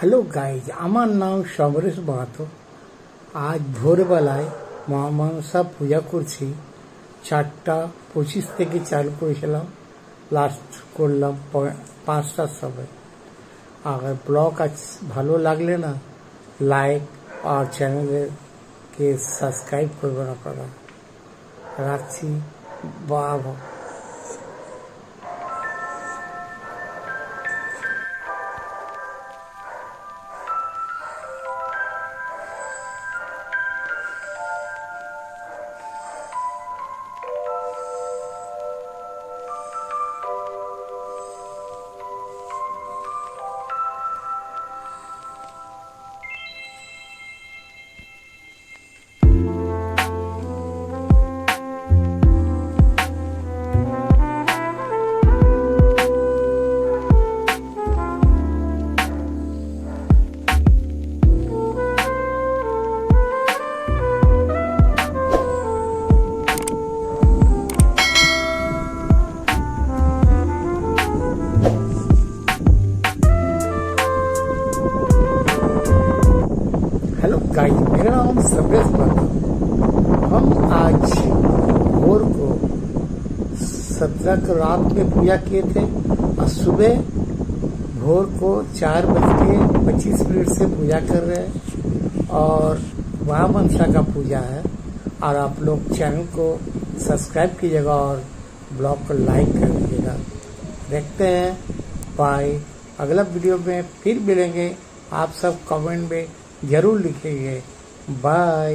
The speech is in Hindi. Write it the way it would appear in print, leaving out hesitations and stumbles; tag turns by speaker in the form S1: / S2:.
S1: হ্যালো গাইজ, আমার নাম সমরেশ মাহাতো। আজ ভোরবেলায় মা মনসা পূজা করছি। 4:25 থেকে চালু করেছিলাম, লাস্ট করলাম 5টার সময়। আর ব্লগ আজ ভালো লাগলে না লাইক আর চ্যানেলকে সাবস্ক্রাইব করবেন আপনারা। রাখছি, বাবা। हेलो गाइस, मेरा नाम समरेश माहातो। हम आज भोर को 17 को रात में पूजा किए थे और सुबह भोर को 4:25 से पूजा कर रहे हैं और मां मनसा का पूजा है। और आप लोग चैनल को सब्सक्राइब कीजिएगा और ब्लॉग को लाइक कर दीजिएगा। देखते हैं, बाय। अगला वीडियो में फिर मिलेंगे। आप सब कमेंट में जरूर लिखेंगे। बाय।